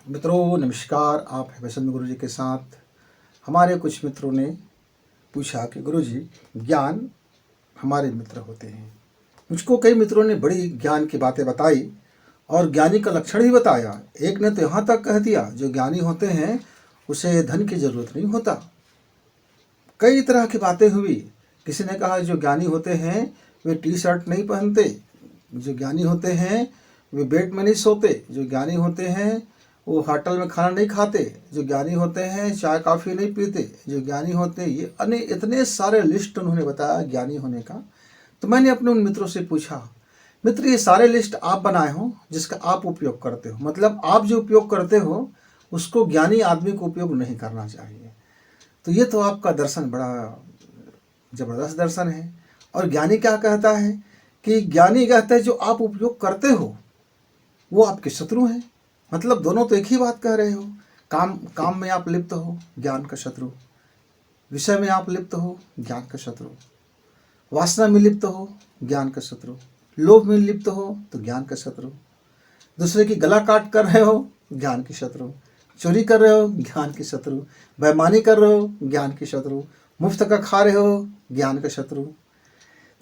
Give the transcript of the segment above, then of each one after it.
मित्रों नमस्कार। आप हैं वसंत गुरु जी के साथ। हमारे कुछ मित्रों ने पूछा कि गुरु जी ज्ञान हमारे मित्र होते हैं। मुझको कई मित्रों ने बड़ी ज्ञान की बातें बताई और ज्ञानी का लक्षण भी बताया। एक ने तो यहाँ तक कह दिया जो ज्ञानी होते हैं उसे धन की ज़रूरत नहीं होता। कई तरह की बातें हुई। किसी ने कहा जो ज्ञानी होते हैं वे टी शर्ट नहीं पहनते, जो ज्ञानी होते हैं वे बेड में नहीं सोते, जो ज्ञानी होते हैं वो होटल में खाना नहीं खाते, जो ज्ञानी होते हैं चाय कॉफ़ी नहीं पीते, जो ज्ञानी होते हैं ये अन्य इतने सारे लिस्ट उन्होंने बताया ज्ञानी होने का। तो मैंने अपने उन मित्रों से पूछा, मित्र ये सारे लिस्ट आप बनाए हो जिसका आप उपयोग करते हो, मतलब आप जो उपयोग करते हो उसको ज्ञानी आदमी को उपयोग नहीं करना चाहिए। तो ये तो आपका दर्शन बड़ा ज़बरदस्त दर्शन है। और ज्ञानी क्या कहता है कि ज्ञानी कहता है जो आप उपयोग करते हो वो आपके शत्रु हैं। मतलब दोनों तो एक ही बात कह रहे हो। काम में आप लिप्त हो, ज्ञान का शत्रु। विषय में आप लिप्त हो, ज्ञान का शत्रु। वासना में लिप्त हो, ज्ञान का शत्रु। लोभ में लिप्त हो तो ज्ञान का शत्रु। दूसरे की गला काट कर रहे हो, ज्ञान के शत्रु। चोरी कर रहे हो, ज्ञान के शत्रु। बेईमानी कर रहे हो, ज्ञान के शत्रु। मुफ्त का खा रहे हो, ज्ञान का शत्रु।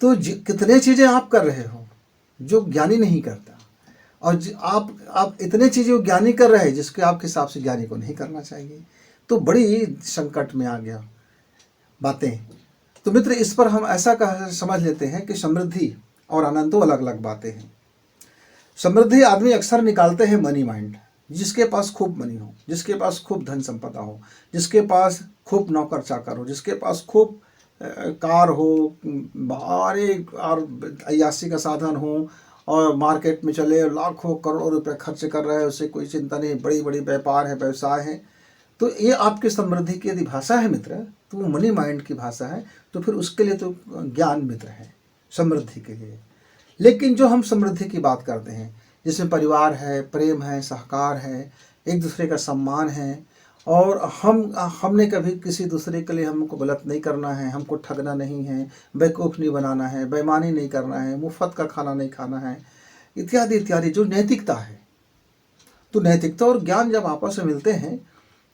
तो कितने चीज़ें आप कर रहे हो जो ज्ञानी नहीं करता, और आप इतने चीज़ें ज्ञानी कर रहे हैं जिसके आपके हिसाब से ज्ञानी को नहीं करना चाहिए। तो बड़ी संकट में आ गया बातें। तो मित्र इस पर हम ऐसा समझ लेते हैं कि समृद्धि और आनंद दो अलग अलग बातें हैं। समृद्धि आदमी अक्सर निकालते हैं मनी माइंड, जिसके पास खूब मनी हो, जिसके पास खूब धन संपदा हो, जिसके पास खूब नौकर चाकर हो, जिसके पास खूब कार हो, बारे और अय्यासी का साधन हो, और मार्केट में चले लाखों करोड़ों रुपए खर्च कर रहे हैं, उसे कोई चिंता नहीं, बड़ी बड़ी व्यापार है, व्यवसाय है। तो ये आपकी समृद्धि की यदि भाषा है मित्र, तो वो मनी माइंड की भाषा है, तो फिर उसके लिए तो ज्ञान मित्र है समृद्धि के लिए। लेकिन जो हम समृद्धि की बात करते हैं जिसमें परिवार है, प्रेम है, सहकार है, एक दूसरे का सम्मान है, और हमने कभी किसी दूसरे के लिए हमको गलत नहीं करना है, हमको ठगना नहीं है, बेवकूफ़ नहीं बनाना है, बेईमानी नहीं करना है, मुफ्त का खाना नहीं खाना है, इत्यादि इत्यादि जो नैतिकता है। तो नैतिकता और ज्ञान जब आपस में मिलते हैं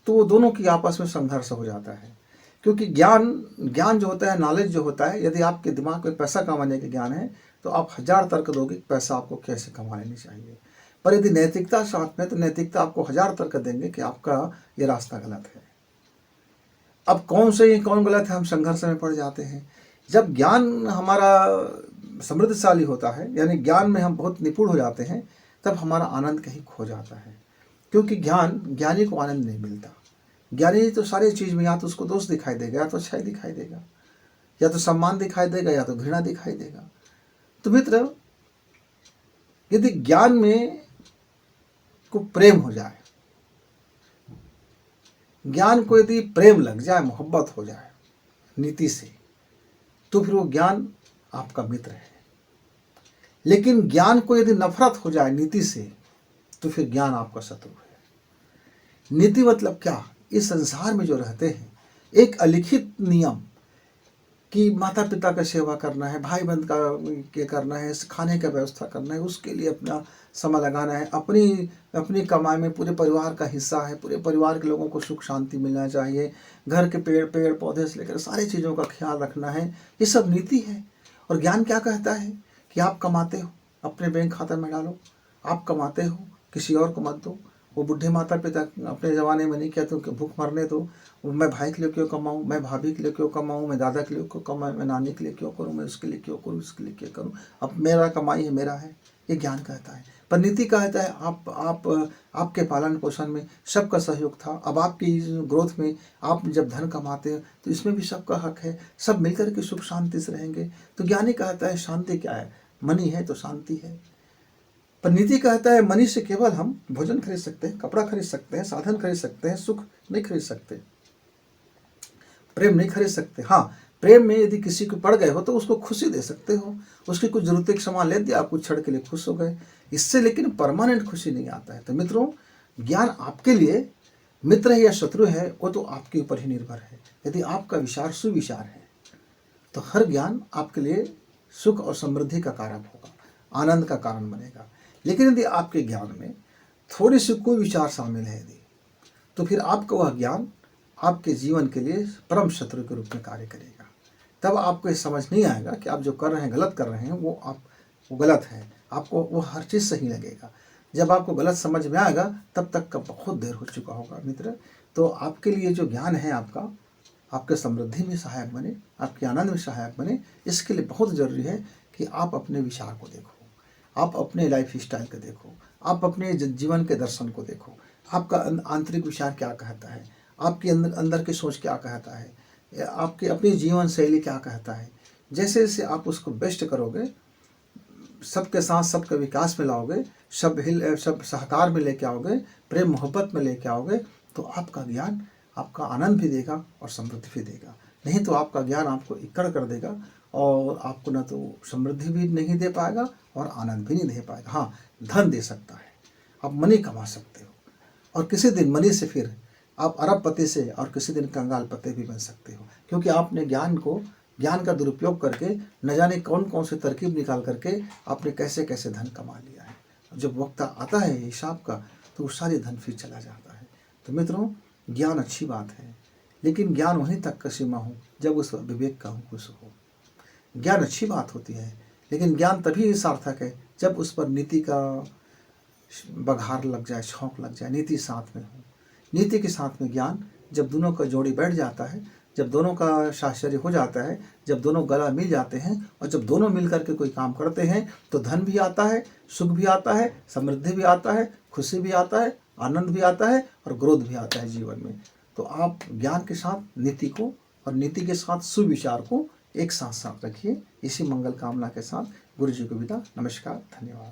तो वो दोनों की आपस में संघर्ष हो जाता है। क्योंकि ज्ञान जो होता है, नॉलेज जो होता है, यदि आपके दिमाग में पैसा कमाने के ज्ञान है तो आप 1000 तर्क दोगे पैसा आपको कैसे कमा लेनी चाहिए। पर यदि नैतिकता साथ में, तो नैतिकता आपको 1000 तर्क देंगे कि आपका ये रास्ता गलत है। अब कौन सही कौन गलत है, हम संघर्ष में पड़ जाते हैं। जब ज्ञान हमारा समृद्धशाली होता है, यानी ज्ञान में हम बहुत निपुण हो जाते हैं, तब हमारा आनंद कहीं खो जाता है। क्योंकि ज्ञानी को आनंद नहीं मिलता। ज्ञानी तो सारी चीज़ में या तो उसको दोष दिखाई देगा, या तो अच्छाई दिखाई देगा, या तो सम्मान दिखाई देगा, या तो घृणा दिखाई देगा। तो मित्र यदि ज्ञान में को प्रेम हो जाए, ज्ञान को यदि प्रेम लग जाए, मोहब्बत हो जाए नीति से, तो फिर वो ज्ञान आपका मित्र है। लेकिन ज्ञान को यदि नफरत हो जाए नीति से, तो फिर ज्ञान आपका शत्रु है। नीति मतलब क्या? इस संसार में जो रहते हैं एक अलिखित नियम कि माता पिता का सेवा करना है, भाई बंध का के करना है, खाने का व्यवस्था करना है, उसके लिए अपना समय लगाना है, अपनी कमाई में पूरे परिवार का हिस्सा है, पूरे परिवार के लोगों को सुख शांति मिलना चाहिए, घर के पेड़ पौधे से लेकर सारी चीज़ों का ख्याल रखना है। ये सब नीति है। और ज्ञान क्या कहता है कि आप कमाते हो, अपने बैंक खाता में डालो, आप कमाते हो, किसी और को मत दो। वो बुढ़े माता पिता अपने ज़माने में नहीं कहते कि भूख मरने दो, मैं भाई के लिए क्यों कमाऊँ, मैं भाभी के लिए क्यों कमाऊँ, मैं दादा के लिए क्यों कमाऊँ, मैं नानी के लिए क्यों करूँ, मैं उसके लिए क्यों करूँ, उसके लिए क्यों करूँ, अब मेरा कमाई है, मेरा है। ये ज्ञान कहता है। पर नीति कहता है आपके पालन पोषण में सबका सहयोग था, अब आपकी ग्रोथ में आप जब धन कमाते हैं तो इसमें भी सबका हक है, सब मिलकर के सुख शांति से रहेंगे। तो ज्ञानी कहता है शांति क्या है, मनी है तो शांति है। पर नीति कहता है मनी से केवल हम भोजन खरीद सकते हैं, कपड़ा खरीद सकते हैं, साधन खरीद सकते हैं, सुख नहीं खरीद सकते, प्रेम नहीं खरीद सकते। हाँ, प्रेम में यदि किसी को पड़ गए हो तो उसको खुशी दे सकते हो, उसकी कुछ जरूरत के सामान ले दिया, आप कुछ क्षण के लिए खुश हो गए, इससे लेकिन परमानेंट खुशी नहीं आता है। तो मित्रों ज्ञान आपके लिए मित्र है या शत्रु है वो तो आपके ऊपर ही निर्भर है। यदि आपका विचार सुविचार है तो हर ज्ञान आपके लिए सुख और समृद्धि का कारक होगा, आनंद का कारण बनेगा। लेकिन यदि आपके ज्ञान में थोड़ी सी कोई विचार शामिल है यदि, तो फिर आपका वह ज्ञान आपके जीवन के लिए परम शत्रु के रूप में कार्य करेगा। तब आपको ये समझ नहीं आएगा कि आप जो कर रहे हैं, गलत कर रहे हैं, वो गलत है। आपको वो हर चीज़ सही लगेगा। जब आपको गलत समझ में आएगा तब तक का बहुत देर हो चुका होगा मित्र। तो आपके लिए जो ज्ञान है आपका, आपके समृद्धि में सहायक बने, आपके आनंद में सहायक बने, इसके लिए बहुत ज़रूरी है कि आप अपने विचार को देखो, आप अपने लाइफ स्टाइल को देखो, आप अपने जीवन के दर्शन को देखो, आपका आंतरिक विचार क्या कहता है, आपके अंदर की सोच क्या कहता है, आपकी अपनी जीवन शैली क्या कहता है। जैसे जैसे आप उसको बेस्ट करोगे, सबके साथ सबके विकास में लाओगे, सब सहकार में लेके आओगे, प्रेम मोहब्बत में लेके आओगे, तो आपका ज्ञान आपका आनंद भी देगा और समृद्धि भी देगा। नहीं तो आपका ज्ञान आपको इकड़ कर देगा और आपको ना तो समृद्धि भी नहीं दे पाएगा और आनंद भी नहीं दे पाएगा। हाँ, धन दे सकता है, आप मनी कमा सकते हो, और किसी दिन मनी से फिर आप अरबपति से और किसी दिन कंगाल पति भी बन सकते हो, क्योंकि आपने ज्ञान का दुरुपयोग करके न जाने कौन कौन से तरकीब निकाल करके आपने कैसे कैसे धन कमा लिया है। जब वक्त आता है हिसाब का तो वो सारी धन फिर चला जाता है। तो मित्रों, ज्ञान अच्छी बात है, लेकिन ज्ञान वहीं तक का सीमा हो जब उस विवेक का अंकुश हो। ज्ञान अच्छी बात होती है, लेकिन ज्ञान तभी सार्थक है जब उस पर नीति का बघार लग जाए, छौंक लग जाए, नीति साथ में हो। नीति के साथ में ज्ञान, जब दोनों का जोड़ी बैठ जाता है, जब दोनों का साहचर्य हो जाता है, जब दोनों गला मिल जाते हैं और जब दोनों मिल करके कोई काम करते हैं, तो धन भी आता है, सुख भी आता है, समृद्धि भी आता है, खुशी भी आता है, आनंद भी आता है और ग्रोथ भी आता है जीवन में। तो आप ज्ञान के साथ नीति को और नीति के साथ सुविचार को एक साथ साथ रखिए। इसी मंगल कामना के साथ गुरु जी को विदा। नमस्कार, धन्यवाद।